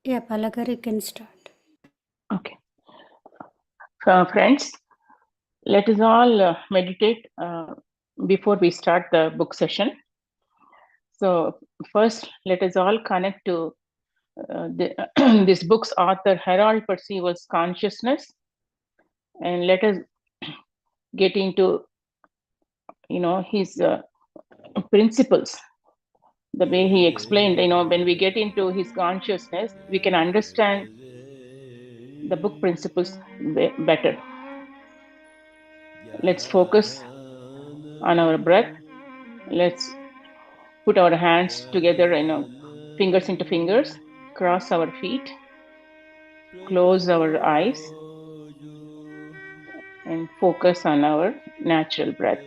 Yeah, Palakari can start. Okay. Friends, let us all meditate before we start the book session. So first, let us all connect to this book's author, Harold Percival's consciousness, and let us get into, his principles. The way he explained, when we get into his consciousness, we can understand the book principles better. Let's focus on our breath. Let's put our hands together, fingers into fingers, cross our feet, close our eyes, and focus on our natural breath.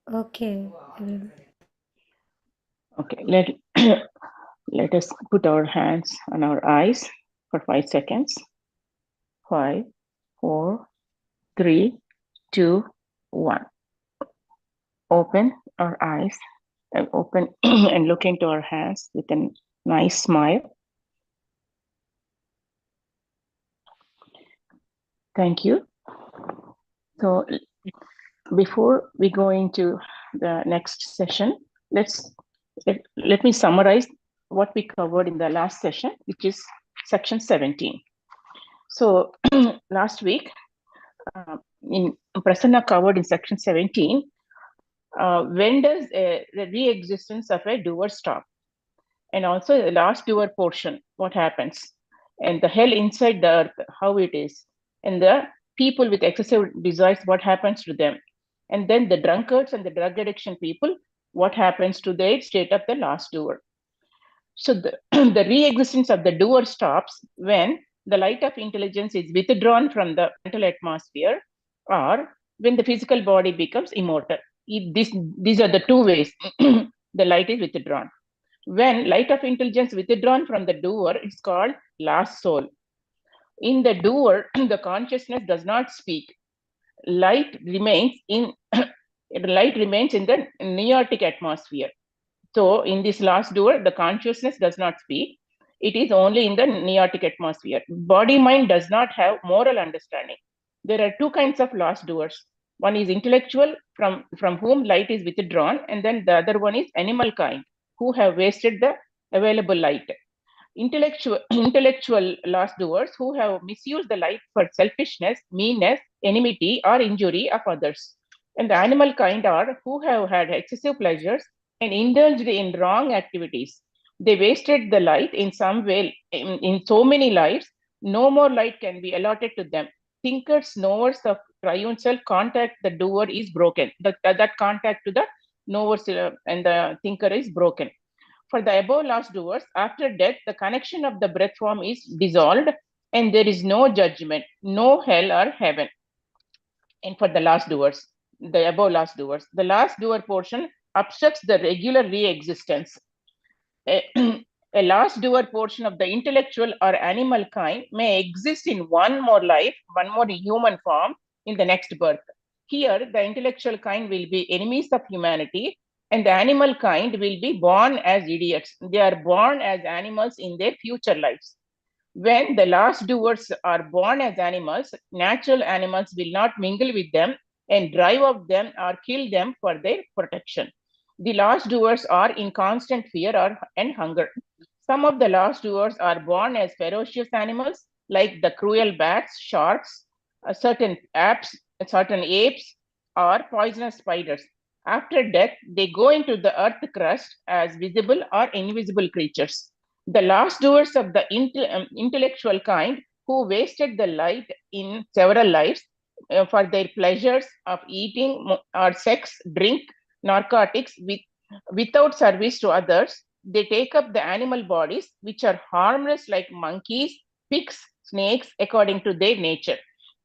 Okay. Okay, let us put our hands on our eyes for 5 seconds. 5, 4, 3, 2, 1. Open our eyes and open and look into our hands with a nice smile. Thank you. So before we go into the next session, let me summarize what we covered in the last session, which is section 17. So last week, in Prasanna covered in section 17, when does the re-existence of a doer stop? And also the last doer portion, what happens? And the hell inside the earth, how it is. And the people with excessive desires, what happens to them? And then the drunkards and the drug addiction people, what happens to their state of the last doer? So the, the re-existence of the doer stops when the light of intelligence is withdrawn from the mental atmosphere, or when the physical body becomes immortal. These are the two ways the light is withdrawn. When light of intelligence withdrawn from the doer, it's called last soul. In the doer, the consciousness does not speak. Light remains in the neotic atmosphere. So in this last doer, the consciousness does not speak. It is only in the neotic atmosphere. Body mind does not have moral understanding. There are two kinds of last doers. One is intellectual, from whom light is withdrawn, and then the other one is animal kind, who have wasted the available light. Intellectual lost doers who have misused the light for selfishness, meanness, enmity, or injury of others. And the animal kind are who have had excessive pleasures and indulged in wrong activities. They wasted the light in some way in so many lives. No more light can be allotted to them. Thinkers, knowers of triune self, contact the doer is broken. That contact to the knowers and the thinker is broken. For the above last doers, after death, the connection of the breath form is dissolved and there is no judgment, no hell or heaven. And for the last doers, the above last doers, the last doer portion obstructs the regular re-existence. A last doer portion of the intellectual or animal kind may exist in one more life, one more human form in the next birth. Here, the intellectual kind will be enemies of humanity, and the animal kind will be born as idiots. They are born as animals in their future lives. When the last doers are born as animals, natural animals will not mingle with them and drive off them or kill them for their protection. The last doers are in constant fear and hunger. Some of the last doers are born as ferocious animals, like the cruel bats, sharks, certain apes, or poisonous spiders. After death, they go into the earth crust as visible or invisible creatures. The last doers of the intellectual kind who wasted the light in several lives for their pleasures of eating or sex, drink, narcotics without service to others, they take up the animal bodies, which are harmless like monkeys, pigs, snakes, according to their nature.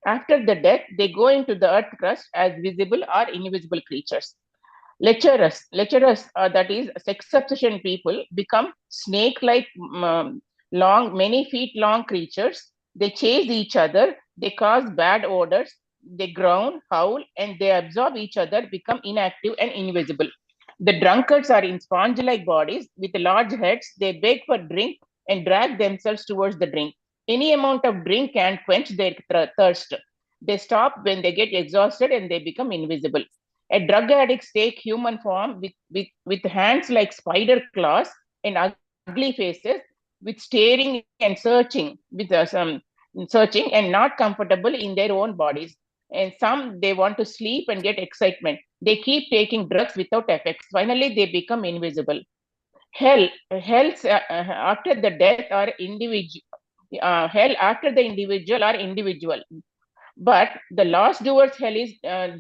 After the death, they go into the earth crust as visible or invisible creatures. Lecherous, that is sex obsession people, become snake-like long, many feet long creatures. They chase each other, they cause bad odors, they groan, howl, and they absorb each other, become inactive and invisible. The drunkards are in sponge-like bodies with large heads. They beg for drink and drag themselves towards the drink. Any amount of drink can quench their thirst. They stop when they get exhausted and they become invisible. A drug addicts take human form with hands like spider claws and ugly faces, with staring and searching and not comfortable in their own bodies. And some, they want to sleep and get excitement. They keep taking drugs without effects. Finally, they become invisible. Hell's after the death are individual. Hell after the individual are individual, but the last doers hell is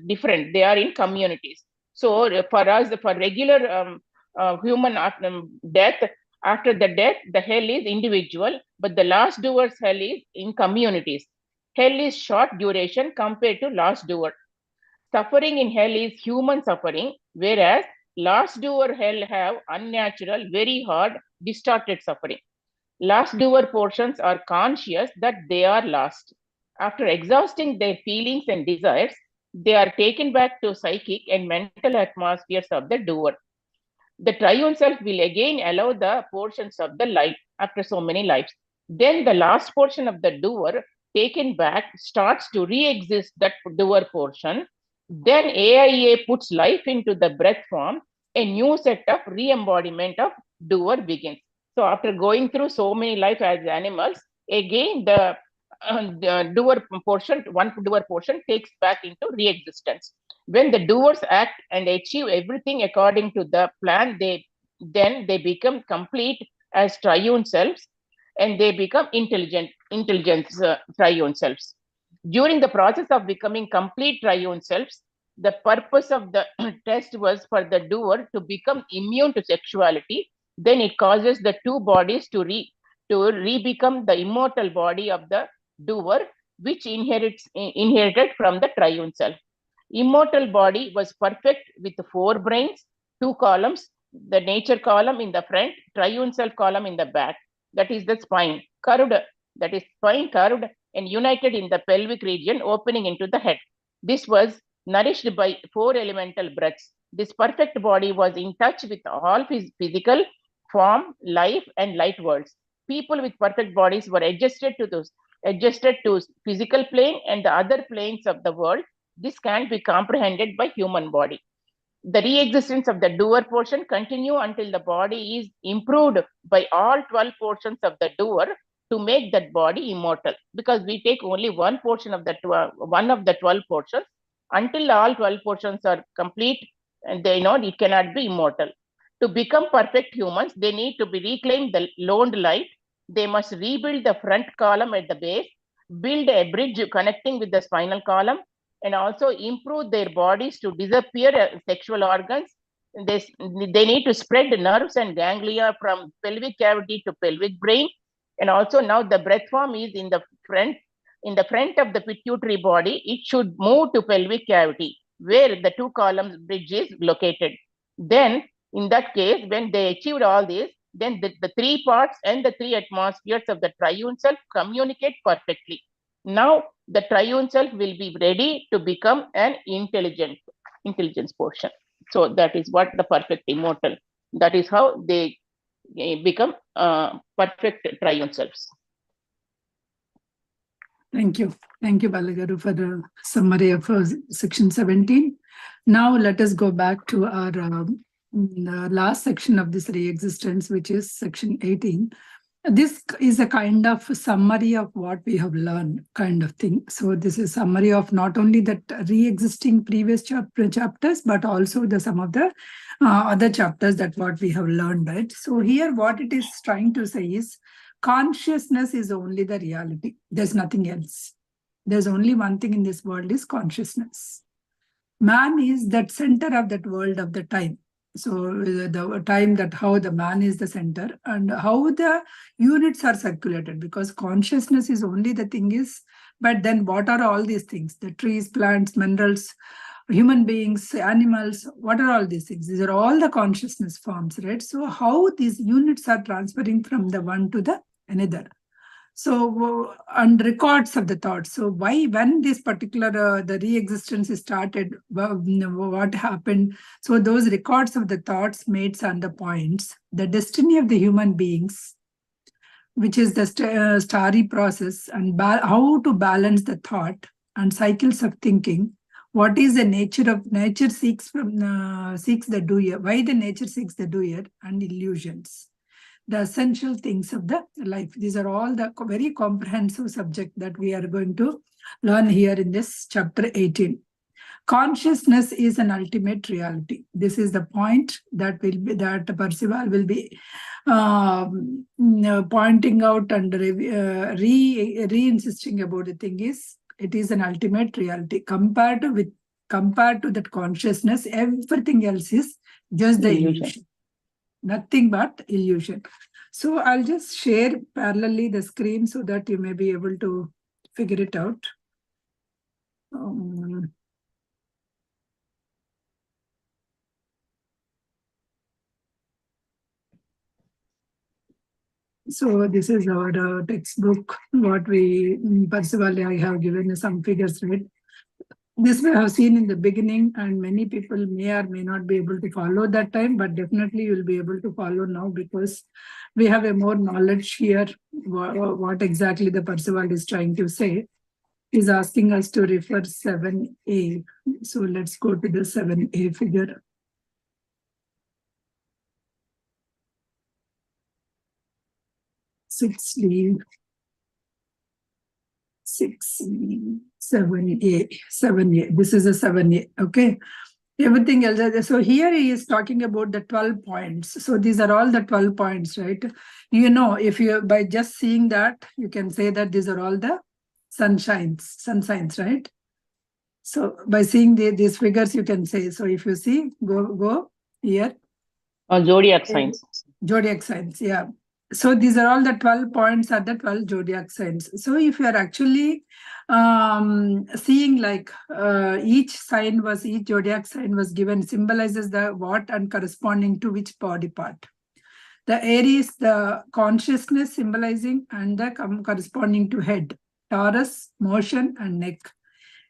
different. They are in communities. So for us, for regular human death, after the death, the hell is individual, but the last doers hell is in communities. Hell is short duration compared to last doer. Suffering in hell is human suffering, whereas last doer hell have unnatural, very hard, distorted suffering. Last doer portions are conscious that they are lost. After exhausting their feelings and desires, they are taken back to psychic and mental atmospheres of the doer. The triune self will again allow the portions of the light after so many lives. Then the last portion of the doer taken back starts to re-exist that doer portion. Then AIA puts life into the breath form. A new set of re-embodiment of doer begins. So after going through so many life as animals, again the doer portion, one doer portion takes back into re-existence. When the doers act and achieve everything according to the plan, they become complete as triune selves, and they become intelligence triune selves. During the process of becoming complete triune selves, the purpose of the test was for the doer to become immune to sexuality. Then it causes the two bodies to to re-become the immortal body of the doer, which inherited from the triune self. Immortal body was perfect with 4 brains, 2 columns, the nature column in the front, triune self column in the back. That is the spine curved, that is spine curved and united in the pelvic region, opening into the head. This was nourished by 4 elemental breaths. This perfect body was in touch with all physical, form, life, and light worlds. People with perfect bodies were adjusted to physical plane and the other planes of the world. This can be comprehended by human body. The re-existence of the doer portion continue until the body is improved by all 12 portions of the doer to make that body immortal. Because we take only one portion of the 12 portions. Until all 12 portions are complete, and it cannot be immortal. To become perfect humans, they need to be reclaim the loaned light. They must rebuild the front column at the base, build a bridge connecting with the spinal column, and also improve their bodies to disappear sexual organs. They need to spread nerves and ganglia from pelvic cavity to pelvic brain. And also now the breath form is in the front of the pituitary body. It should move to pelvic cavity where the 2 columns bridge is located. Then in that case, when they achieved all this, then the 3 parts and the 3 atmospheres of the triune self communicate perfectly. Now the triune self will be ready to become an intelligence portion. So that is what the perfect immortal. That is how they become perfect triune selves. Thank you, Balagaru, for the summary of section 17. Now let us go back to our last section of this re-existence, which is section 18. This is a kind of summary of what we have learned, kind of thing. So this is summary of not only the re-existing previous chapters, but also some of the other chapters that what we have learned, right? So here what it is trying to say is, consciousness is only the reality. There's nothing else. There's only one thing in this world is consciousness. Man is that center of that world of the time. So the time that how the man is the center and how the units are circulated, because consciousness is only the thing is, but then what are all these things? The trees, plants, minerals, human beings, animals, what are all these things? These are all the consciousness forms, right? So how these units are transferring from the one to the another. So, and records of the thoughts. So why, when this particular, the re-existence started, what happened? So those records of the thoughts made on the points, the destiny of the human beings, which is the starry process, and how to balance the thought and cycles of thinking. What is the nature of nature seeks the doer? Why the nature seeks the doer and illusions? The essential things of the life. These are all the very comprehensive subject that we are going to learn here in this chapter 18. Consciousness is an ultimate reality. This is the point that will be that Percival will be pointing out and re-insisting about. The thing is, it is an ultimate reality. Compared to that consciousness, everything else is just the illusion. Nothing but illusion. So I'll just share parallelly the screen so that you may be able to figure it out. So this is our textbook, what we, Percival, I have given some figures, right? This we have seen in the beginning, and many people may or may not be able to follow that time, but definitely you will be able to follow now because we have a more knowledge here, what exactly the Percival is trying to say. He's asking us to refer 7a. So let's go to the 7a figure. Six D. 7a. This is a 7a. Okay. Everything else. So here he is talking about the 12 points. So these are all the 12 points, right? You know, if you by just seeing that, you can say that these are all the sun signs, right? So by seeing these figures, you can say. So if you see, go here. Zodiac signs. Zodiac signs, yeah. So these are all the 12 points are the 12 zodiac signs. So if you are actually seeing like each zodiac sign was given symbolizes the what and corresponding to which body part. The Aries, the consciousness symbolizing and the corresponding to head. Taurus, motion and neck.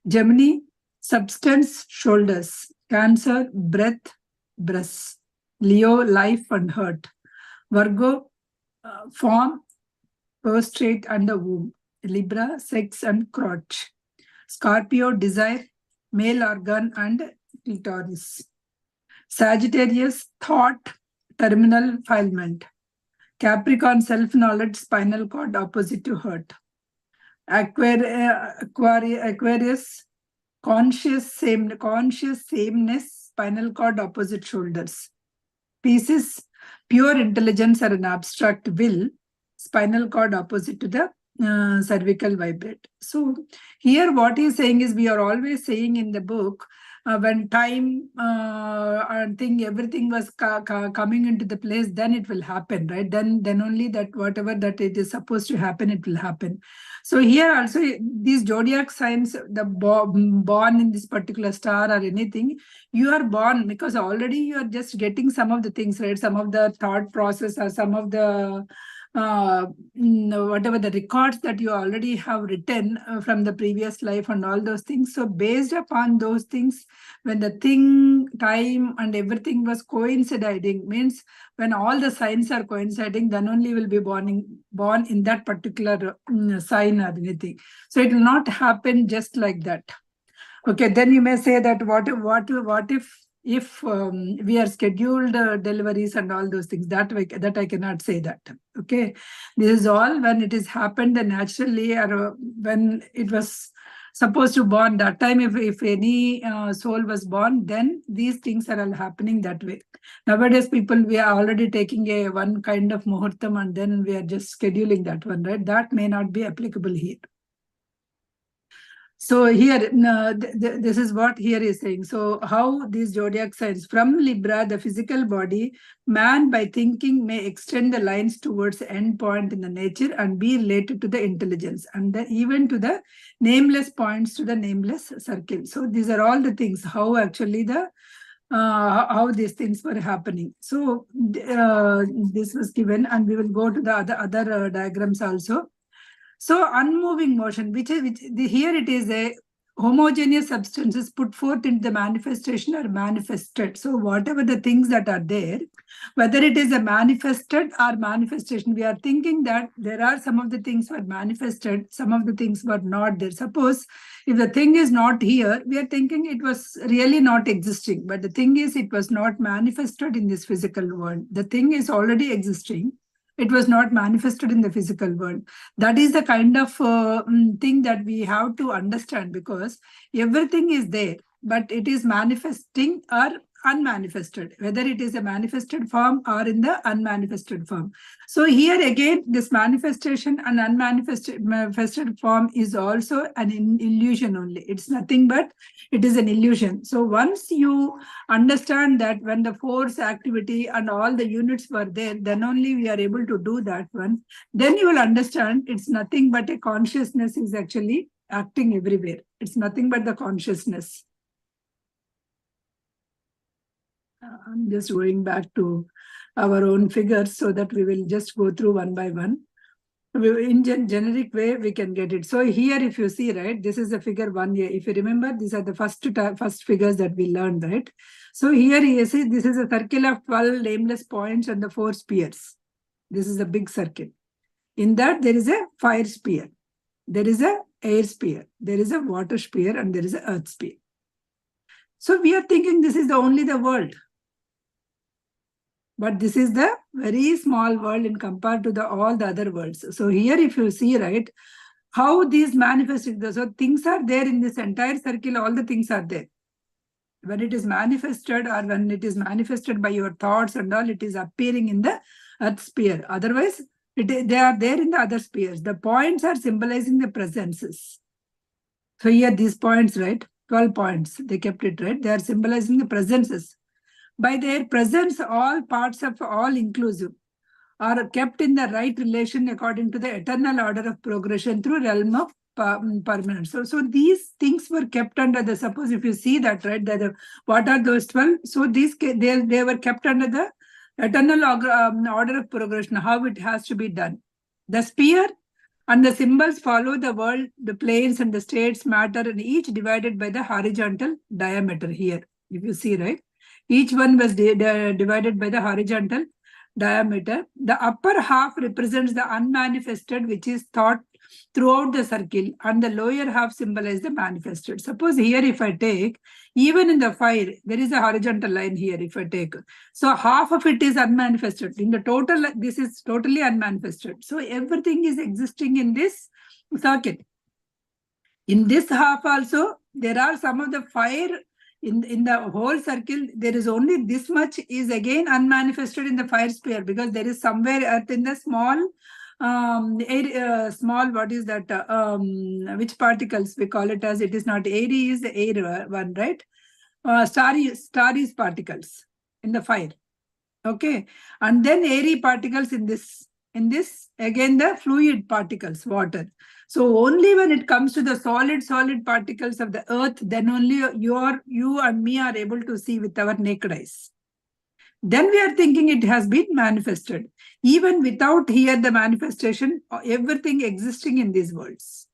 Gemini, substance, shoulders. Cancer, breath, breasts. Leo, life and heart. Virgo, form, prostrate and the womb. Libra, sex and crotch. Scorpio, desire, male organ and clitoris. Sagittarius, thought, terminal filament. Capricorn, self-knowledge, spinal cord opposite to heart. Aquarius, conscious sameness, spinal cord opposite shoulders. Pisces, pure intelligence or an abstract will, spinal cord opposite to the cervical vibrate. So here what he's saying is, we are always saying in the book, when time and thing everything was coming into the place, then it will happen, right? Then only that whatever that it is supposed to happen, it will happen. So here also these zodiac signs, the born in this particular star or anything, you are born because already you are just getting some of the things, right? Some of the thought process or some of the whatever the records that you already have written from the previous life and all those things. So based upon those things, when the thing, time and everything was coinciding, means when all the signs are coinciding, then only will be born in that particular sign or anything. So it will not happen just like that. Okay, then you may say that what if we are scheduled deliveries and all those things, that I cannot say that. Okay, this is all when it is happened naturally, or when it was supposed to born that time. If any soul was born, then these things are all happening that way. Nowadays, people, we are already taking one kind of muhurtam and then we are just scheduling that one, right? That may not be applicable here. So here, this is what here is saying. So how these zodiac signs from Libra, the physical body, man by thinking may extend the lines towards the end point in the nature and be related to the intelligence, and then even to the nameless points to the nameless circle. So these are all the things, how actually the how these things were happening. So this was given, and we will go to the other diagrams also. So unmoving motion, here it is a homogeneous substances put forth into the manifestation or manifested. So whatever the things that are there, whether it is a manifested or manifestation, we are thinking that there are some of the things were manifested, some of the things were not there. Suppose if the thing is not here, we are thinking it was really not existing. But the thing is, it was not manifested in this physical world. The thing is already existing. It was not manifested in the physical world. That is the kind of thing that we have to understand, because everything is there, but it is manifesting or unmanifested, whether it is a manifested form or in the unmanifested form. So here again, this manifestation and unmanifested form is also an illusion only. It's nothing but it is an illusion. So once you understand that when the force, activity and all the units were there, then only we are able to do that one. Then you will understand it's nothing but a consciousness is actually acting everywhere. It's nothing but the consciousness. I'm just going back to our own figures so that we will just go through one by one. In generic way, we can get it. So here, if you see, right, this is a figure 1 here. If you remember, these are the first figures that we learned, right? So here you see, this is a circle of 12 nameless points and the 4 spheres. This is a big circle. In that, there is a fire sphere. There is a air sphere. There is a water sphere, and there is a earth sphere. So we are thinking this is only the world. But this is the very small world in compared to all the other worlds. So here, if you see, right, how these manifested, so things are there in this entire circle, all the things are there. When it is manifested or when it is manifested by your thoughts and all, it is appearing in the earth sphere. Otherwise, they are there in the other spheres. The points are symbolizing the presences. So here, these points, right, 12 points, they kept it, right? They are symbolizing the presences. By their presence, all parts of all inclusive. are kept in the right relation according to the eternal order of progression through realm of permanence. So these things were kept under the, suppose if you see that, right, what are those 12? So these, they were kept under the eternal order of progression, how it has to be done. The sphere and the symbols follow the world, the planes and the states, matter, and each divided by the horizontal diameter here. If you see, right? Each one was divided by the horizontal diameter. The upper half represents the unmanifested, which is thought throughout the circle, and the lower half symbolizes the manifested. Suppose here, if I take, even in the fire, there is a horizontal line here, if I take. So half of it is unmanifested. In the total, this is totally unmanifested. So everything is existing in this circuit. In this half also, there are some of the fire in the whole circle. There is only this much is again unmanifested in the fire sphere, because there is somewhere earth in the small small, what is that, which particles we call it as, it is not airy, is the air one, right? Starry particles in the fire. Okay, and then airy particles in this again the fluid particles, water. So only when it comes to the solid particles of the earth, then only you and me are able to see with our naked eyes. Then we are thinking it has been manifested. Even without here the manifestation, everything existing in these worlds.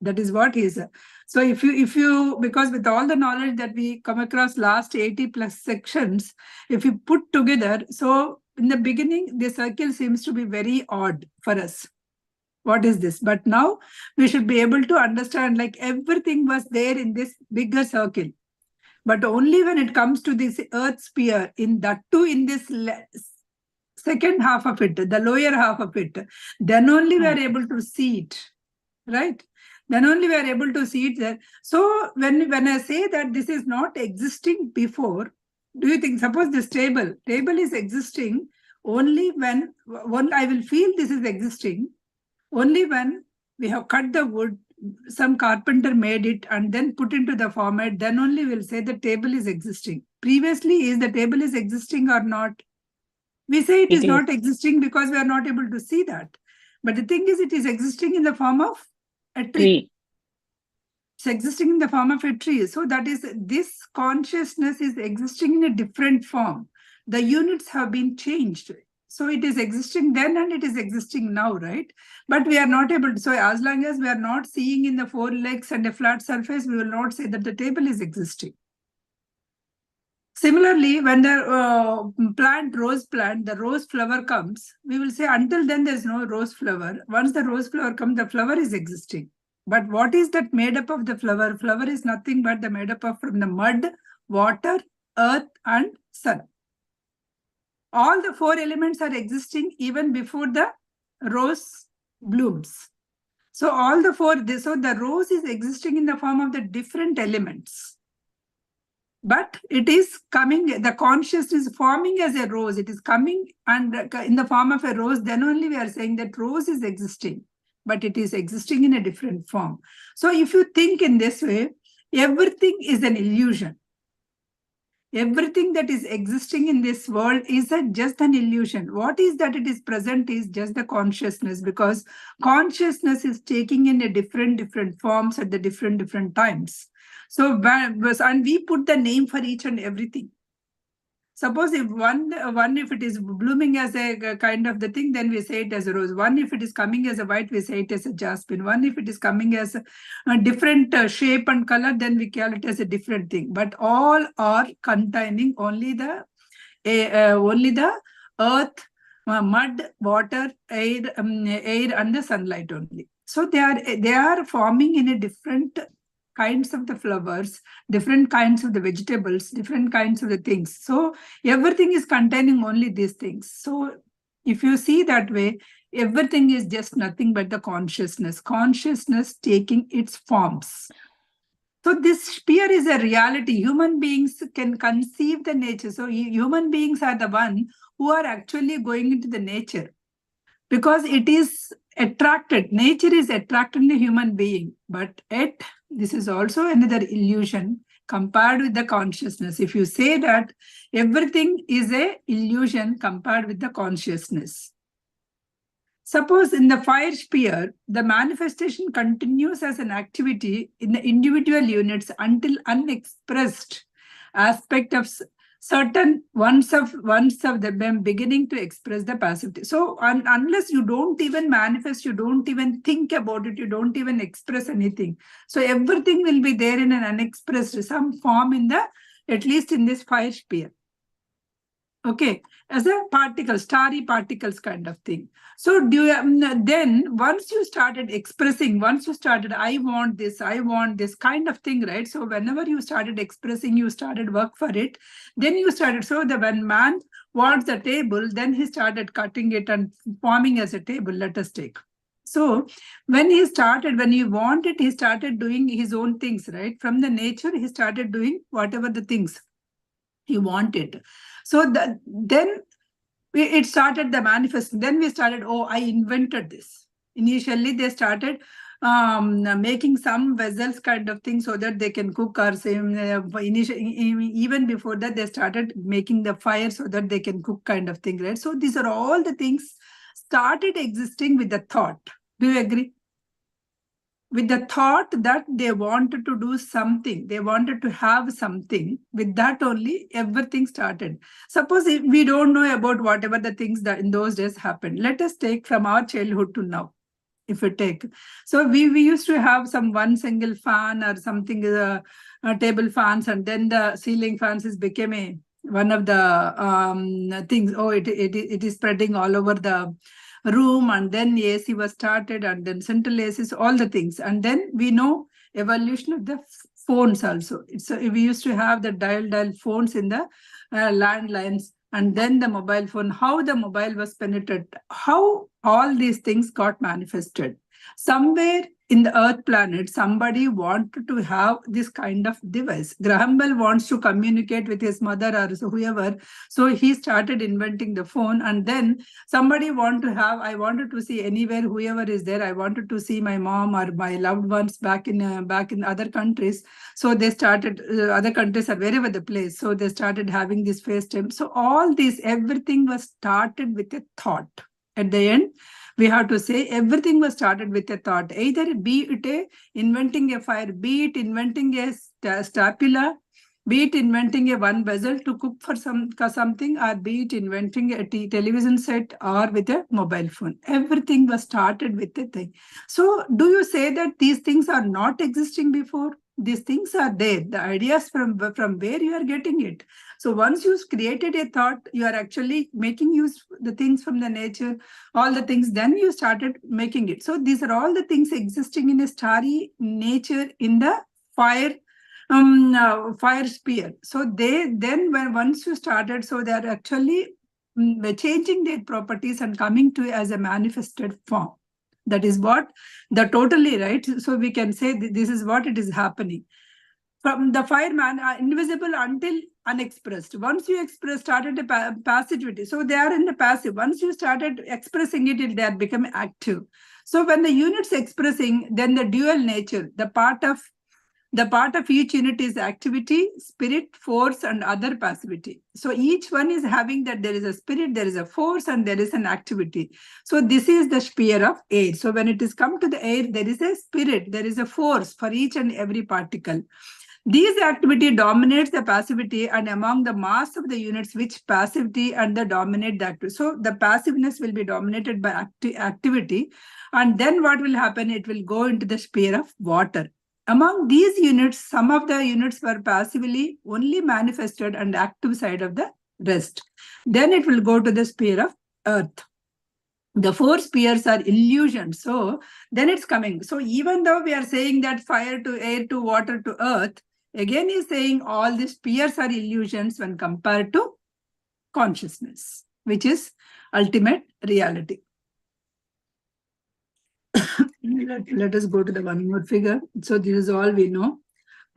That is what he is. So if you, because with all the knowledge that we come across last 80 plus sections, if you put together, so in the beginning, the circle seems to be very odd for us. What is this? But now we should be able to understand, like everything was there in this bigger circle. But only when it comes to this earth sphere, in that too, in this second half of it, the lower half of it, then only we are able to see it, right? Then only we are able to see it there. So when I say that this is not existing before, do you think, suppose this table is existing only when I will feel this is existing, only when we have cut the wood, some carpenter made it and then put into the format, then only we'll say the table is existing. Previously, is the table is existing or not? We say it is not existing because we are not able to see that. But the thing is, it is existing in the form of a tree. It's existing in the form of a tree. So that is, this consciousness is existing in a different form. The units have been changed. So it is existing then and it is existing now, right? But we are not able to. So as long as we are not seeing in the four legs and a flat surface, we will not say that the table is existing. Similarly, when the rose plant, the rose flower comes, we will say until then there is no rose flower. Once the rose flower comes, the flower is existing. But what is that made up of the flower? Flower is nothing but the made up of from the mud, water, earth, and sun. All the four elements are existing even before the rose blooms. So all the four, so the rose is existing in the form of the different elements. But it is coming, the consciousness is forming as a rose. It is coming and in the form of a rose, then only we are saying that rose is existing. But it is existing in a different form. So if you think in this way, everything is an illusion. Everything that is existing in this world is just an illusion. What is that it is present is just the consciousness, because consciousness is taking in a different forms at the different times. So, and we put the name for each and everything. Suppose if one if it is blooming as a kind of the thing, then we say it as a rose. One if it is coming as a white, we say it as a jasmine. One if it is coming as a different shape and color, then we call it as a different thing. But all are containing only the earth, mud, water, air, and the sunlight only. So they are forming in a different kinds of the flowers, different kinds of the vegetables, different kinds of the things. So everything is containing only these things. So if you see that way, everything is just nothing but the consciousness taking its forms. So this sphere is a reality. Human beings can conceive the nature. So human beings are the one who are actually going into the nature, because it is attracted. Nature is attracting the human being, but yet this is also another illusion compared with the consciousness. If you say that everything is an illusion compared with the consciousness. Suppose in the fire sphere, the manifestation continues as an activity in the individual units until unexpressed aspect of certain ones of them beginning to express the passivity. So unless you don't even manifest, you don't even think about it, you don't even express anything. So everything will be there in an unexpressed, some form in the, at least in this fire sphere. Okay, as a particle, starry particles kind of thing. So then once you started expressing, once you started, I want this kind of thing, right? So whenever you started expressing, you started work for it, then you started, so when man wants a table, then he started cutting it and forming as a table, let us take. So when he wanted, he started doing his own things, right? From the nature, he started doing whatever the things he wanted. So then it started the manifest. Then we started, oh, I invented this. Initially, they started making some vessels kind of thing so that they can cook, or even before that, they started making the fire so that they can cook kind of thing, right? So these are all the things started existing with the thought. Do you agree? With the thought that they wanted to do something, they wanted to have something, with that only everything started. Suppose if we don't know about whatever the things that in those days happened, let us take from our childhood to now. If we take, so we used to have some one single fan or something, table fans, and then the ceiling fans became one of the things. Oh, it is spreading all over the room, and then AC was started, and then central AC, all the things. And then we know evolution of the phones also. We used to have the dial phones in the landlines, and then the mobile phone, how the mobile was penetrated, how all these things got manifested. Somewhere in the Earth planet, somebody wanted to have this kind of device. Graham Bell wants to communicate with his mother or whoever, so he started inventing the phone. And then somebody I wanted to see anywhere, whoever is there, I wanted to see my mom or my loved ones back in other countries. So they started, other countries are wherever the place, so they started having this FaceTime. So all this, everything was started with a thought. At the end, we have to say everything was started with a thought. Either be it inventing a fire, be it inventing a stapula, be it inventing a one vessel to cook for something, or be it inventing a television set or with a mobile phone. Everything was started with a thing. So do you say that these things are not existing before? These things are there. The ideas from where you are getting it. So once you created a thought, you are actually making use the things from the nature, all the things, then you started making it. So these are all the things existing in a starry nature in the fire sphere. So once you started, so they are actually changing their properties and coming to as a manifested form. That is what the totally right. So we can say this is what it is happening. From the fireman are invisible until unexpressed. Once you started a passivity, so they are in the passive. Once you started expressing it, they are becoming active. So when the unit's expressing, then the dual nature, the part of each unit is activity, spirit, force, and other passivity. So each one is having that there is a spirit, there is a force, and there is an activity. So this is the sphere of air. So when it is come to the air, there is a spirit, there is a force for each and every particle. These activity dominates the passivity, and among the mass of the units, which passivity and the dominate the activity. So the passiveness will be dominated by activity. And then what will happen? It will go into the sphere of water. Among these units, some of the units were passively only manifested and active side of the rest. Then it will go to the sphere of earth. The four spheres are illusions. So then it's coming. So even though we are saying that fire to air to water to earth, again is saying all these spheres are illusions when compared to consciousness, which is ultimate reality. Let us go to the one more figure. So this is all we know.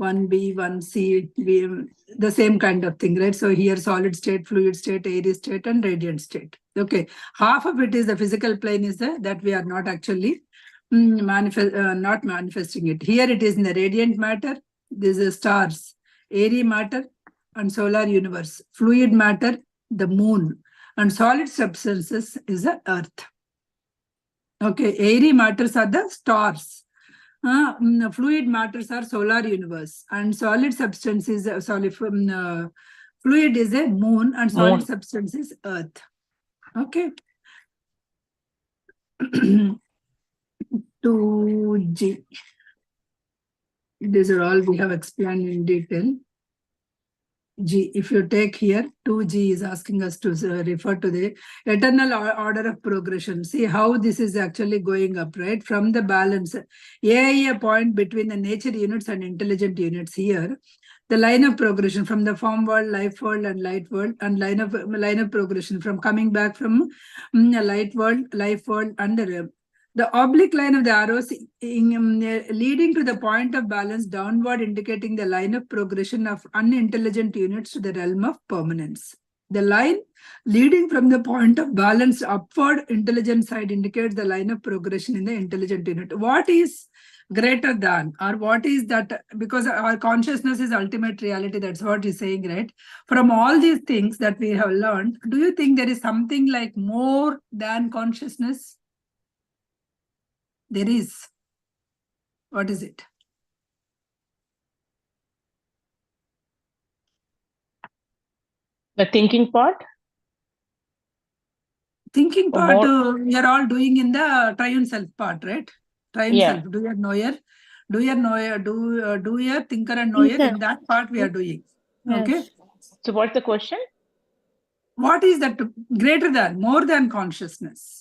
1B, 1C, the same kind of thing, right? So here solid state, fluid state, airy state, and radiant state. Okay, half of it is the physical plane is there, that we are not actually not manifesting it. Here it is in the radiant matter. This is stars, airy matter, and solar universe. Fluid matter, the moon, and solid substances is the earth. Okay, airy matters are the stars. Fluid matters are solar universe, and solid substance is fluid is a moon, and solid Moon. substance is earth. Okay. 2G. These are all we have explained in detail. G, if you take here, 2G is asking us to refer to the eternal order of progression. See how this is actually going up, right? From the balance, a point between the nature units and intelligent units here. The line of progression from the form world, life world, and light world, and line of progression from coming back from light world, life world, and the realm. The oblique line of the arrows leading to the point of balance downward, indicating the line of progression of unintelligent units to the realm of permanence. The line leading from the point of balance upward, intelligent side, indicates the line of progression in the intelligent unit. What is greater than, or what is that? Because our consciousness is ultimate reality. That's what he's saying, right? From all these things that we have learned, do you think there is something like more than consciousness? There is. What is it? The thinking part? Thinking Or part, more? we are all doing in the triune self part, right? Triune Yeah. self, doer, knower, doer, thinker and knower. Thinker. In that part we are doing. Okay. Yes. So what's the question? What is that greater than, more than consciousness?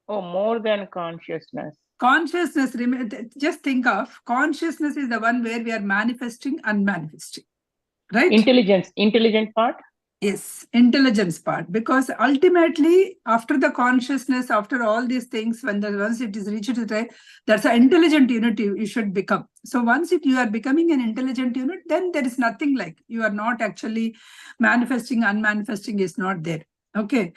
Oh, more than consciousness. Consciousness, just think of consciousness is the one where we are manifesting and manifesting, right? Intelligent part? Yes, intelligence part, because ultimately after the consciousness, after all these things, once it is reached to the, that's an intelligent unit you should become. So once you are becoming an intelligent unit, then there is nothing like, you are not actually manifesting, unmanifesting is not there. Okay.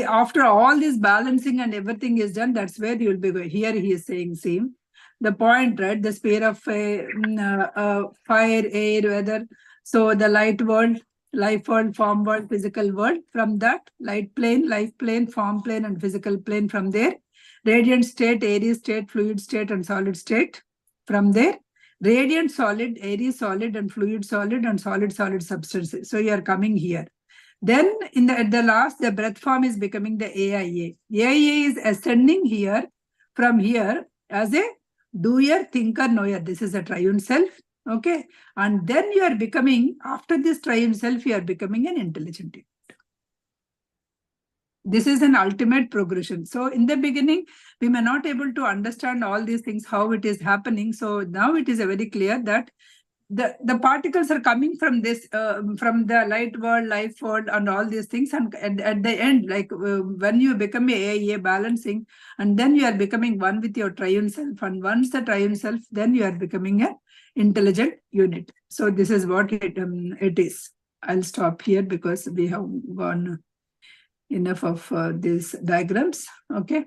After all this balancing and everything is done, that's where you will be going. Here he is saying same. The point, right? The sphere of fire, air, weather. So the light world, life world, form world, physical world. From that, light plane, life plane, form plane, and physical plane. From there, radiant state, airy state, fluid state, and solid state. From there, radiant solid, airy solid, and fluid solid, and solid substances. So you are coming here. Then at the last, the breath form is becoming the AIA. AIA is ascending here, from here, as a doer, thinker, knower. This is a triune self. Okay. And then you are becoming, after this triune self, you are becoming an intelligent unit. This is an ultimate progression. So in the beginning, we may not able to understand all these things, how it is happening. So now it is very clear that the particles are coming from this, from the light world, life world, and all these things. And at the end, like when you become a balancing, and then you are becoming one with your triune self. And once the triune self, then you are becoming a intelligent unit. So this is what it is. I'll stop here because we have gone enough of these diagrams. Okay.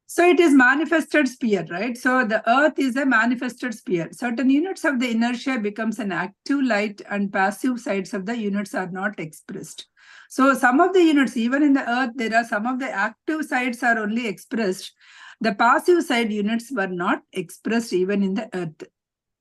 So it is manifested sphere, right? So the earth is a manifested sphere. Certain units of the inertia becomes an active light, and passive sides of the units are not expressed. So some of the units, even in the earth, there are some of the active sides are only expressed. The passive side units were not expressed even in the earth.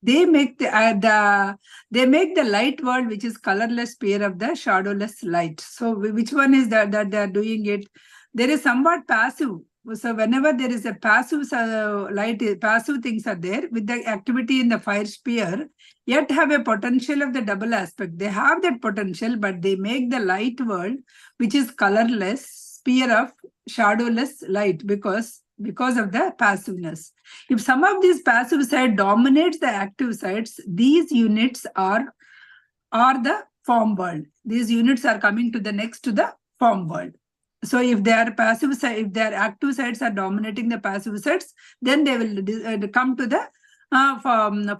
They make the light world, which is colorless sphere, of the shadowless light. So which one is that they are doing it? There is somewhat passive. So whenever there is a passive passive things are there with the activity in the fire sphere, yet have a potential of the double aspect. They have that potential, but they make the light world, which is colorless sphere of shadowless light, because of the passiveness. If some of these passive side dominates the active sides, these units are the form world. These units are coming to the next to the form world. So if they are passive side, if their active sides are dominating the passive sides, then they will come to the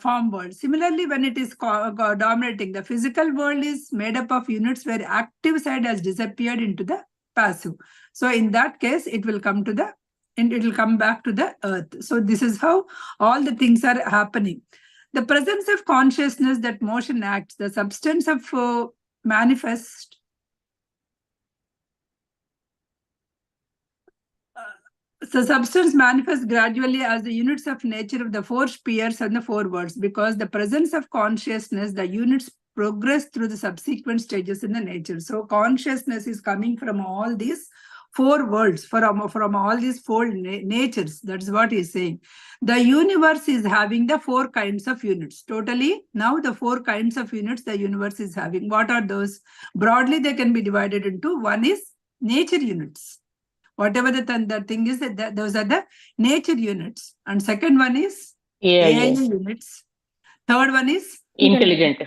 form world. Similarly, when it is dominating, the physical world is made up of units where active side has disappeared into the passive. So in that case, it will come to the, and it will come back to the earth. So this is how all the things are happening. The presence of consciousness, that motion acts, the substance of manifest. So substance manifests gradually as the units of nature of the four spheres and the four worlds. Because the presence of consciousness, the units progress through the subsequent stages in the nature. So consciousness is coming from all these four worlds, from all these four natures. That's what he's saying. The universe is having the four kinds of units. Totally, now the four kinds of units the universe is having. What are those? Broadly, they can be divided into, one is nature units. Whatever the thing is, that those are the nature units. And second one is AI units. Third one is intelligent.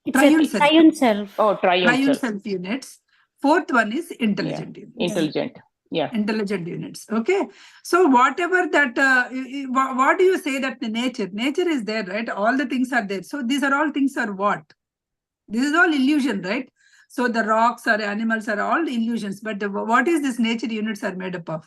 It's a triune self. Oh, triune self units. Fourth one is intelligent units. Intelligent. Yeah. Intelligent units. Okay. So whatever that, what do you say that the nature? Nature is there, right? All the things are there. So these are all things are what? This is all illusion, right? So the rocks or animals are all illusions. But what is this nature units are made up of?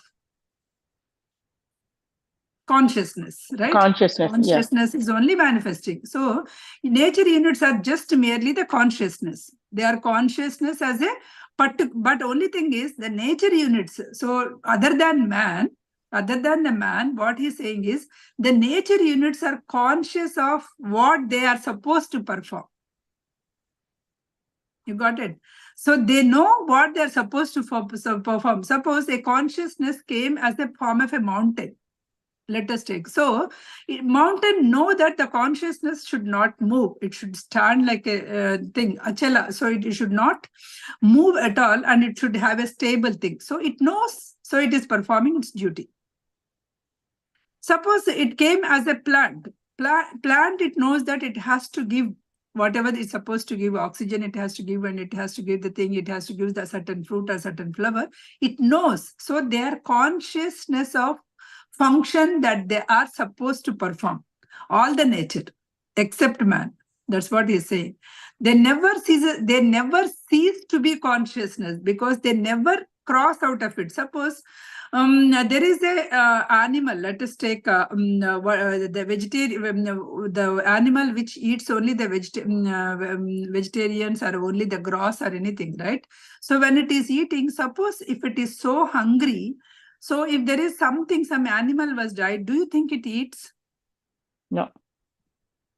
Consciousness, right? Consciousness is only manifesting. So nature units are just merely the consciousness. They are consciousness as a, but only thing is the nature units. So other than the man, what he's saying is the nature units are conscious of what they are supposed to perform. You got it? So they know what they're supposed to perform. Suppose a consciousness came as a form of a mountain. Let us take. So mountain know that the consciousness should not move. It should stand like a thing, achala. So it should not move at all and it should have a stable thing. So it knows. So it is performing its duty. Suppose it came as a plant. Plant, it knows that it has to give whatever it's supposed to give, oxygen it has to give, and it has to give the thing, it has to give the certain fruit or certain flower. It knows. So their consciousness of function that they are supposed to perform. All the nature, except man. That's what he's saying. They never cease to be consciousness because they never cross out of it. Suppose there is a animal. Let us take the vegetarian, the animal which eats only the vegetarians or only the grass or anything, right? So when it is eating, suppose if it is so hungry, so if there is something, some animal was died, do you think it eats? No.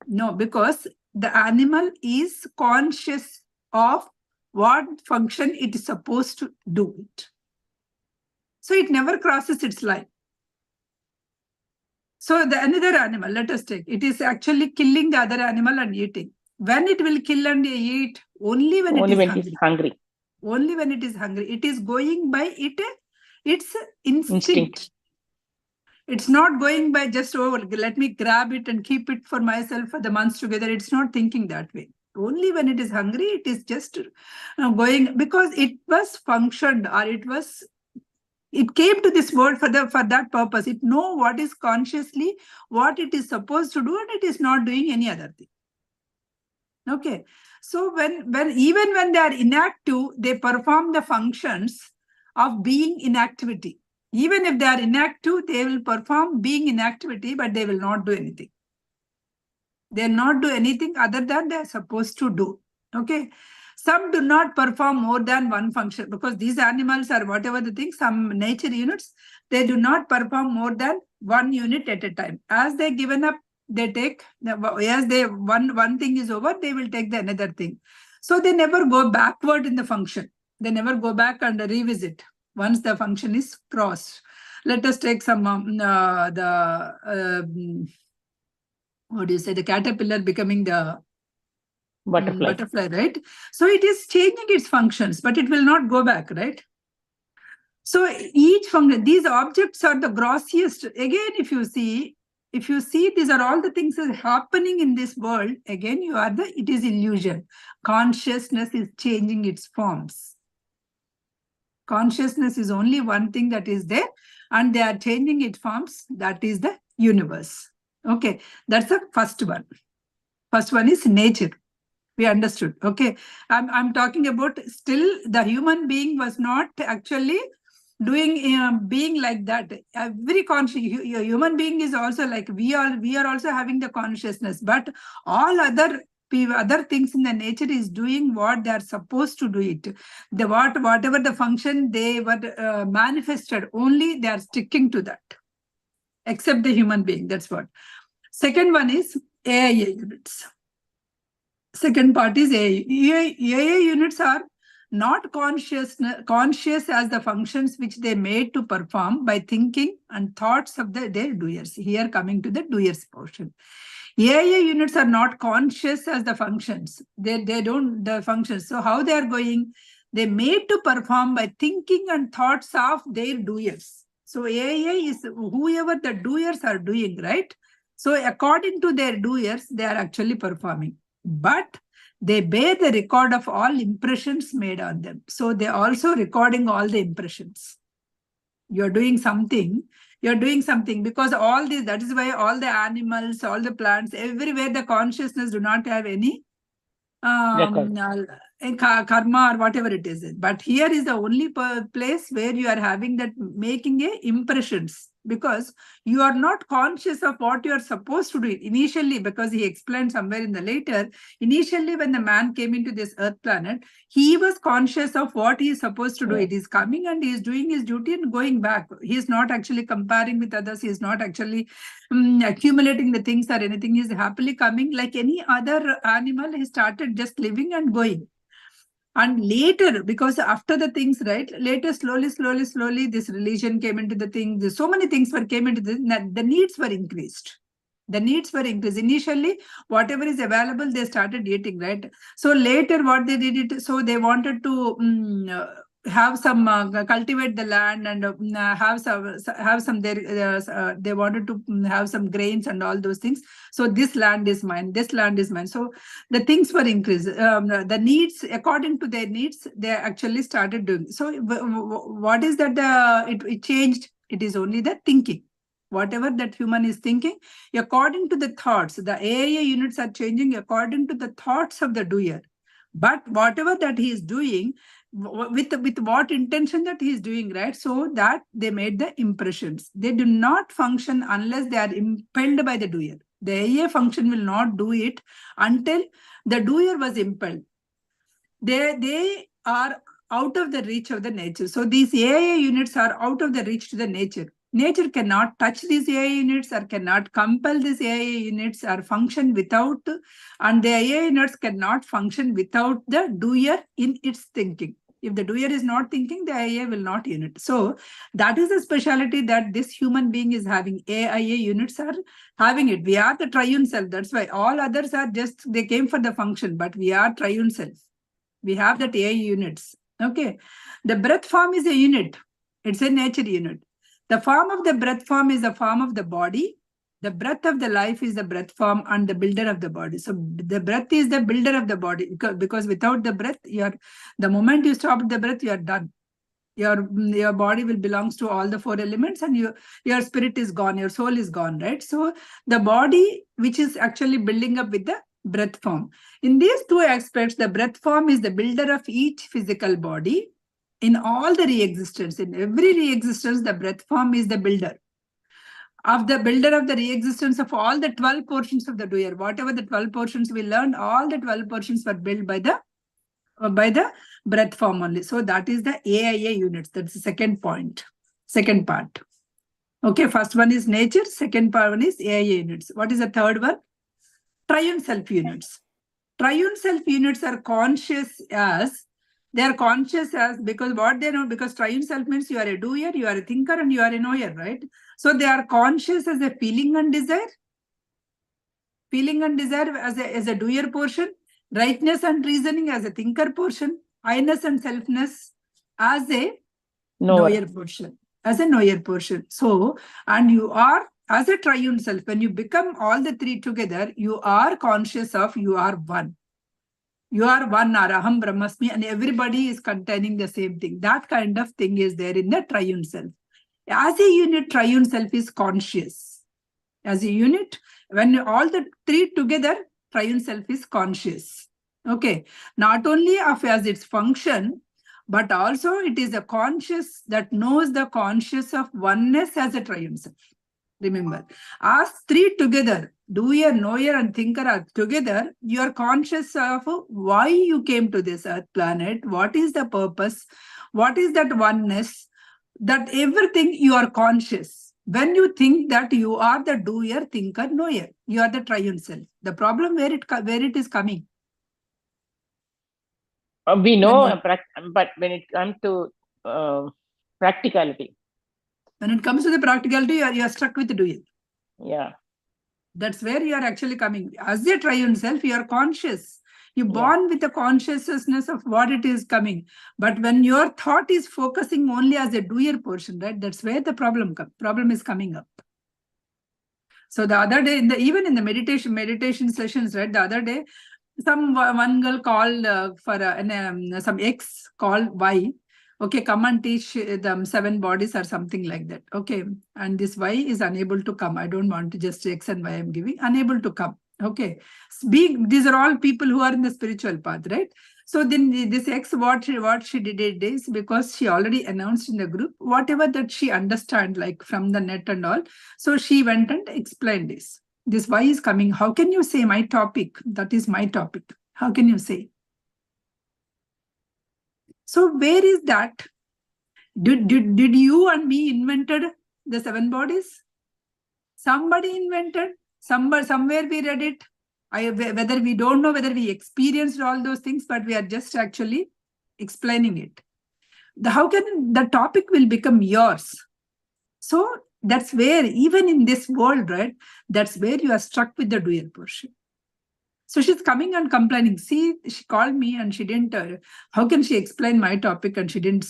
No, because the animal is conscious of what function it is supposed to do it. So it never crosses its line. So the another animal, let us take, it is actually killing the other animal and eating. When it will kill and eat? Only when it is hungry. Only when it is hungry. It is going by its instinct. It's not going by just, oh, let me grab it and keep it for myself for the months together. It's not thinking that way. Only when it is hungry, it is just going, because it was functioned or it came to this world for that purpose. It knows what is consciously, what it is supposed to do, and it is not doing any other thing. Okay. So even when they are inactive, they perform the functions of being in activity. Even if they are inactive, they will perform being in activity, but they will not do anything. They will not do anything other than they are supposed to do. Okay. Some do not perform more than one function because these animals are whatever the thing, some nature units, they do not perform more than one unit at a time. As they given up, they take, as they one thing is over, they will take the another thing. So they never go backward in the function. They never go back and revisit once the function is crossed. Let us take some what do you say, the caterpillar becoming the butterfly, right? So it is changing its functions, but it will not go back, right? So each function, these objects are the grossiest. Again, if you see, these are all the things that are happening in this world. Again, it is illusion. Consciousness is changing its forms. Consciousness is only one thing that is there, and they are changing its forms. That is the universe. Okay, that's the first one. First one is nature. We understood. Okay, I'm talking about still the human being was not actually doing being like that. Every human being is also like we are also having the consciousness, but all other other things in the nature is doing what they are supposed to do it. Whatever the function they were manifested, only they are sticking to that, except the human being. That's what. Second one is AIA units. Second part is AIA units are not conscious as the functions which they made to perform by thinking and thoughts of their doers. Here coming to the doers portion. AIA units are not conscious as the functions. They don't the functions. So how they are going? They made to perform by thinking and thoughts of their doers. So AIA is whoever the doers are doing, right? So according to their doers, they are actually performing. But they bear the record of all impressions made on them. So they are also recording all the impressions. You're doing something because all these, that is why all the animals, all the plants, everywhere the consciousness do not have any karma or whatever it is. But here is the only place where you are having that, making impressions, because you are not conscious of what you are supposed to do initially, because he explained somewhere in the later, initially when the man came into this earth planet, he was conscious of what he is supposed to do. It is coming and he is doing his duty and going back. He is not actually comparing with others. He is not actually accumulating the things or anything. He is happily coming like any other animal. He started just living and going. And later, because after the things, right, later slowly, this religion came into the thing. There's so many things came into this, the needs were increased. The needs were increased. Initially, whatever is available, they started eating, right? So later what they did, so they wanted to have some, cultivate the land and have some there, they wanted to have some grains and all those things. So this land is mine, this land is mine. So the things were increased. The needs, according to their needs, they actually started doing. So what is that it changed? It is only the thinking. Whatever that human is thinking, according to the thoughts, the AIA units are changing according to the thoughts of the doer. But whatever that he is doing, with what intention that he is doing, right? So that they made the impressions. They do not function unless they are impelled by the doer. The AIA function will not do it until the doer was impelled. They are out of the reach of the nature. So these AIA units are out of the reach to the nature. Nature cannot touch these AIA units or cannot compel these AIA units or function without, and the AIA units cannot function without the doer in its thinking. If the doer is not thinking, the AIA will not unit. So that is a speciality that this human being is having. AIA units are having it. We are the triune self. That's why all others are just, they came for the function, but we are triune self. We have that AIA units. Okay. The breath form is a unit. It's a nature unit. The form of the breath form is the form of the body. The breath of the life is the breath form and the builder of the body. So the breath is the builder of the body, because without the breath, the moment you stop the breath, you are done. Your body will belongs to all the four elements, and your spirit is gone, your soul is gone, right? So the body, which is actually building up with the breath form. In these two aspects, the breath form is the builder of each physical body. In all the re-existence, in every re-existence, the breath form is the builder. Of the builder of the re-existence of all the 12 portions of the doer. Whatever the 12 portions we learned, all the 12 portions were built by the breath form only. So that is the AIA units. That's the second point, second part. Okay, first one is nature, second part one is AIA units. What is the third one? Triune self units. Triune self units are conscious as, because what they know, because triune self means you are a doer, you are a thinker, and you are a knower, right? So they are conscious as a feeling and desire. Feeling and desire as a doer portion. Rightness and reasoning as a thinker portion. I-ness and selfness as a knower portion. As a knower portion. So, and you are, as a triune self, when you become all the three together, you are conscious of you are one. You are one, Araham Brahmasmi, and everybody is containing the same thing. That kind of thing is there in the triune self. As a unit, triune self is conscious. As a unit, when all the three together, triune self is conscious. Okay. Not only of as its function, but also it is a conscious that knows the conscious of oneness as a triune self. Remember, as three together, doer, knower, and thinker are together, you are conscious of why you came to this earth planet, what is the purpose, what is that oneness, that everything you are conscious. When you think that you are the doer, thinker, knower, you are the triune self. The problem where it is coming. We know, When but when it comes to practicality. When it comes to the practicality, you are stuck with the doer. Yeah. That's where you are actually coming. As a triune self, you are conscious. You born with the consciousness of what it is coming. But when your thought is focusing only as a doer portion, right? That's where the problem is coming up. So the other day, even in the meditation sessions, right? The other day, one girl called for some X called Y. Okay, come and teach them 7 bodies or something like that. Okay, and this Y is unable to come. I don't want to just X and Y I'm giving, unable to come. Okay, these are all people who are in the spiritual path, right? So then this X, what she did is, because she already announced in the group, whatever that she understand, like from the net and all. So she went and explained this. This Y is coming. How can you say my topic? That is my topic. How can you say? So where is that? Did you and me invented the 7 bodies? Somebody invented. Somewhere we read it. Whether we don't know whether we experienced all those things, but we are just actually explaining it. How can the topic will become yours? So that's where, even in this world, right? That's where you are struck with the dual portion. So she's coming and complaining. See, she called me and she didn't, how can she explain my topic? And she didn't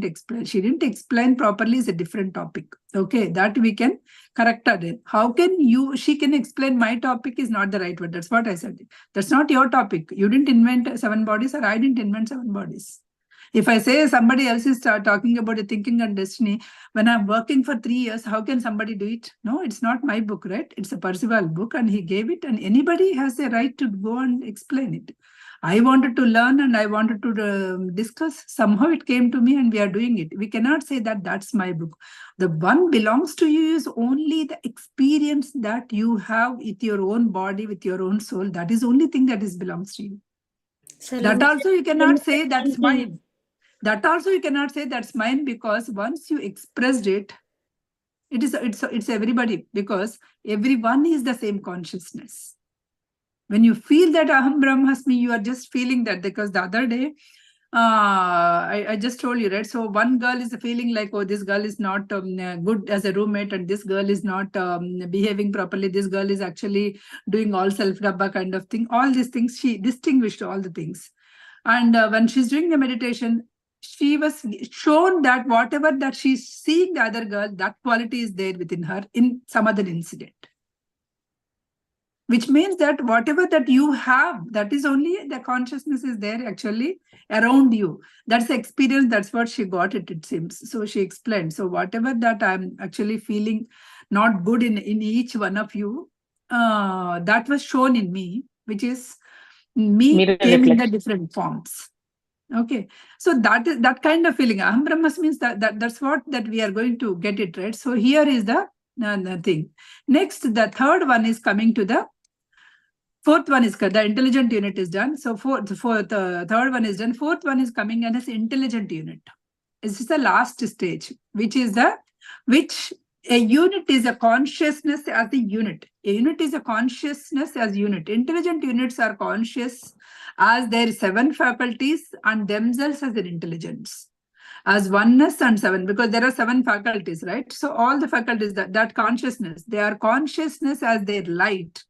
explain. She didn't explain properly is a different topic. Okay, that we can correct her in. How can she can explain my topic is not the right word. That's what I said. That's not your topic. You didn't invent 7 bodies, or I didn't invent 7 bodies. If I say somebody else is talking about the thinking and destiny, when I'm working for 3 years, how can somebody do it? No, it's not my book, right? It's a Percival book and he gave it, and anybody has a right to go and explain it. I wanted to learn and I wanted to discuss. Somehow it came to me and we are doing it. We cannot say that that's my book. The one belongs to you is only the experience that you have with your own body, with your own soul. That is the only thing that belongs to you. So That also you cannot say that's something- mine. That also you cannot say that's mine, because once you expressed it, it's everybody, because everyone is the same consciousness. When you feel that Aham Brahmasmi, you are just feeling that. Because the other day, I just told you, right? So one girl is feeling like, oh, this girl is not good as a roommate, and this girl is not behaving properly. This girl is actually doing all self-dabba kind of thing. All these things, she distinguished all the things. And when she's doing the meditation, she was shown that whatever that she's seeing the other girl, that quality is there within her in some other incident. Which means that whatever that you have, that is only the consciousness is there actually around you. That's the experience. That's what she got it seems. So she explained. So whatever that I'm actually feeling not good in each one of you, that was shown in me, which is me came in the different forms. Okay, so that is that kind of feeling. Aham Brahmas means that's what that we are going to get it, right? So here is the thing. Next, the third one is coming to the fourth one is the intelligent unit is done. So third one is done. Fourth one is coming and as intelligent unit. This is the last stage, which a unit is a consciousness as a unit. A unit is a consciousness as unit. Intelligent units are conscious as their 7 faculties and themselves as their intelligence. As oneness and 7, because there are 7 faculties, right? So all the faculties, that consciousness, they are consciousness as their light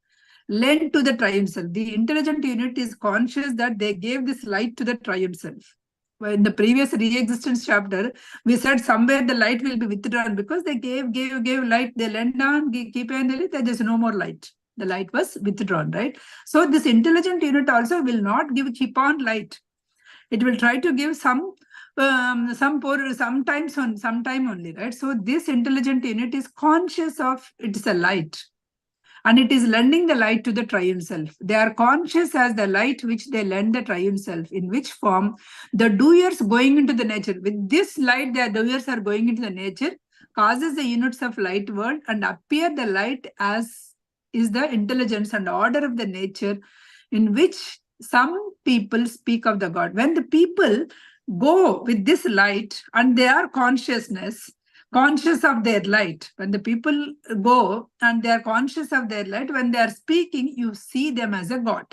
lent to the triune self. The intelligent unit is conscious that they gave this light to the triune self. In the previous re-existence chapter, we said somewhere the light will be withdrawn because they gave light, they lent down, keep on the light, there's no more light. The light was withdrawn, right? So this intelligent unit also will not keep on light. It will try to give some time only, right? So this intelligent unit is conscious of it's a light. And it is lending the light to the triune self. They are conscious as the light which they lend the triune self. In which form? The doers going into the nature. With this light, the doers are going into the nature, causes the units of light world and appear the light as is the intelligence and order of the nature in which some people speak of the God. When the people go with this light and they are conscious of their light, when the people go and they are conscious of their light, when they are speaking, you see them as a God.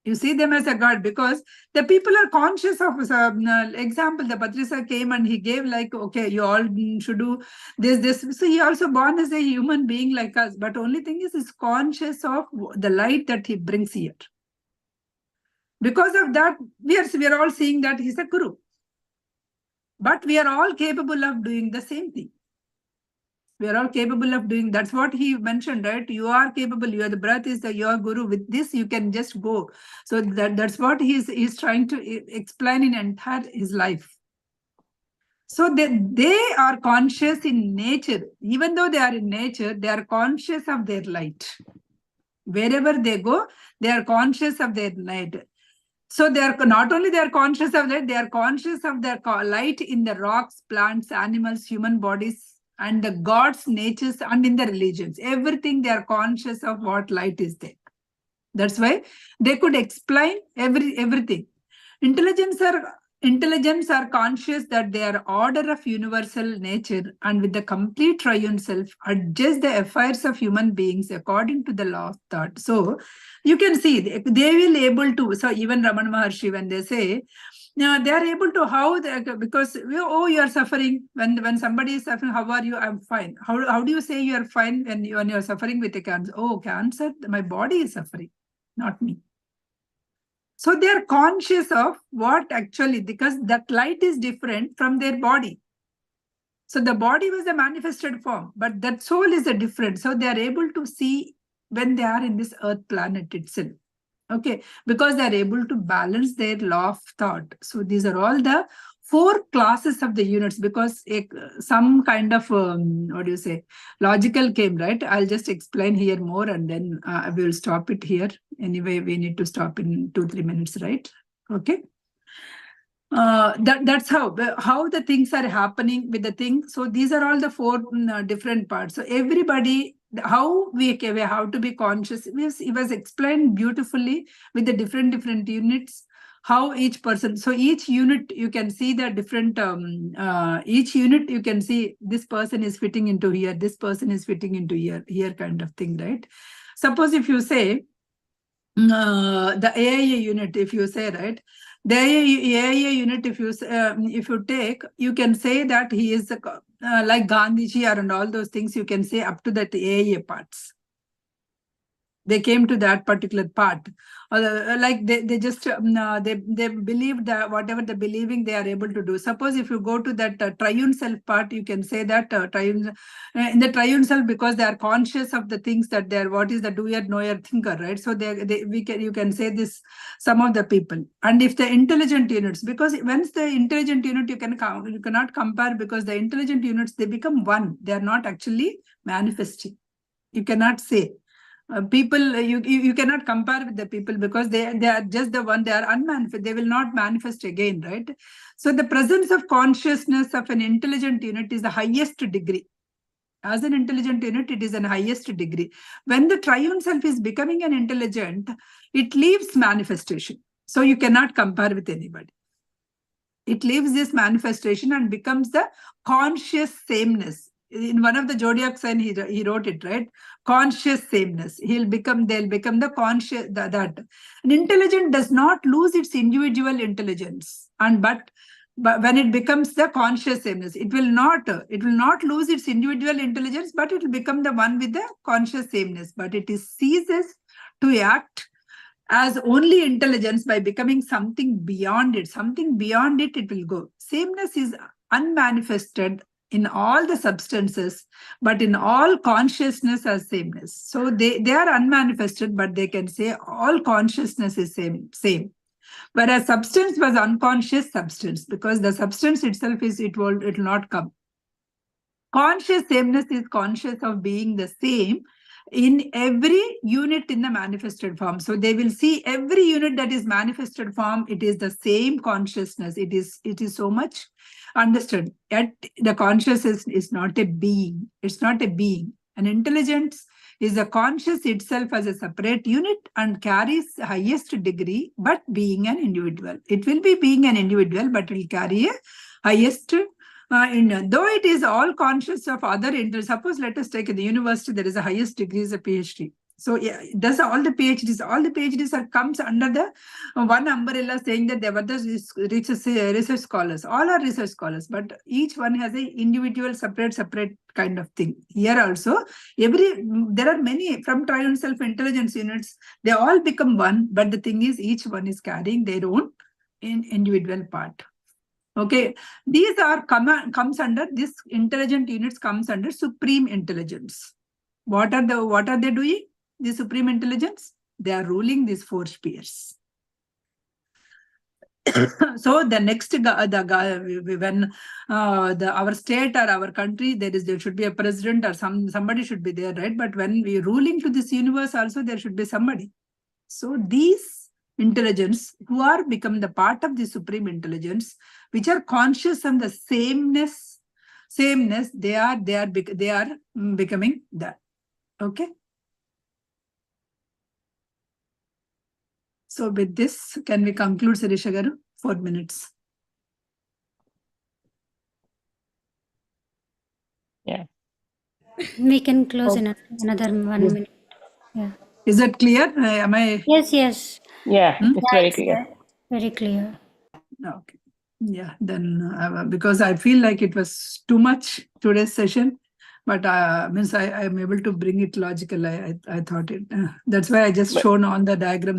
You see them as a God because the people are conscious of, example, the Patrisa came and he gave like, okay, you all should do this. So he also born as a human being like us. But only thing is, he's conscious of the light that he brings here. Because of that, we are all seeing that he's a Guru. But we are all capable of doing the same thing. We are all capable of doing, that's what he mentioned, right? You are capable, the breath is your Guru. With this, you can just go. So that's what he's trying to explain in entire his life. So they are conscious in nature. Even though they are in nature, they are conscious of their light. Wherever they go, they are conscious of their light. So they are not only they are conscious of that, they are conscious of their light in the rocks, plants, animals, human bodies, and the gods, natures, and in the religions. Everything they are conscious of what light is there. That's why they could explain everything. Intelligence are conscious that they are order of universal nature and with the complete triune self adjust the affairs of human beings according to the law of thought. So you can see they will able to, so even Ramana Maharshi, when they say, they are able to because you are suffering. When somebody is suffering, how are you? I'm fine. How do you say you are fine when you're suffering with a cancer? Oh, cancer, my body is suffering, not me. So they are conscious of what actually, because that light is different from their body. So the body was a manifested form, but that soul is a different. So they are able to see when they are in this earth planet itself. Okay, because they are able to balance their law of thought. So these are all the 4 classes of the units, because some kind of, logical came, right? I'll just explain here more and then we will stop it here. Anyway, we need to stop in 2-3 minutes, right? Okay. That's how the things are happening with the thing. So these are all the 4 different parts. So everybody, how to be conscious, it was explained beautifully with the different units, how each person, so each unit you can see the different, each unit you can see this person is fitting into here, this person is fitting into here kind of thing, right? Suppose if you say the AIA unit, if you say, right, the AIA unit, if you take, you can say that he is like Gandhiji and all those things, you can say up to that AIA parts. They came to that particular part. Like they just, they believed that whatever they're believing, they are able to do. Suppose if you go to that triune self part, you can say that triune, in the triune self, because they are conscious of the things that they are, what is the doer, knower, thinker, right? So you can say this, some of the people. And if the intelligent units, because once the intelligent unit, you cannot compare, because the intelligent units, they become one. They are not actually manifesting. You cannot say. People, you cannot compare with the people, because they are just the one, they are unmanifest, they will not manifest again, right? So the presence of consciousness of an intelligent unit is the highest degree. As an intelligent unit, it is an highest degree. When the triune self is becoming an intelligent, it leaves manifestation. So you cannot compare with anybody. It leaves this manifestation and becomes the conscious sameness. In one of the zodiac sign, he wrote it, right? Conscious sameness. They'll become the conscious, that. An intelligent does not lose its individual intelligence. But when it becomes the conscious sameness, it will not lose its individual intelligence, but it will become the one with the conscious sameness. But it ceases to act as only intelligence by becoming something beyond it. Something beyond it, it will go. Sameness is unmanifested in all the substances, but in all consciousness as sameness. So they are unmanifested, but they can say all consciousness is same. Whereas substance was unconscious substance, because the substance itself it will not come. Conscious sameness is conscious of being the same in every unit in the manifested form. So they will see every unit that is manifested form, it is the same consciousness. It is so much understood. Yet the consciousness is not a being. It's not a being. An intelligence is a conscious itself as a separate unit and carries highest degree, but being an individual. It will be being an individual, but will carry a highest though it is all conscious of other suppose let us take in the university, there is a highest degree is a PhD. So yeah, does all the PhDs are comes under the one umbrella saying that they were the research scholars. All are research scholars, but each one has a individual separate kind of thing. Here also, there are many from triune self-intelligence units, they all become one, but the thing is each one is carrying their own individual part. Okay, these are comes under this intelligent units comes under supreme intelligence. What are they doing? The supreme intelligence, they are ruling these 4 spheres. So the next when our state or our country, there should be a president or somebody should be there, right? But when we ruling to this universe also, there should be somebody. So these intelligence who are become the part of the supreme intelligence, which are conscious of the sameness, they are becoming that. Okay. So with this, can we conclude, Sirisha Garu? 4 minutes. Yeah. We can close in another 1 minute. Yeah. Is that clear? Am I? Yes, yes. Yeah, it's very clear. Very clear. Okay. Yeah, then because I feel like it was too much today's session, but means I am able to bring it logical. I thought it. That's why I just shown on the diagram.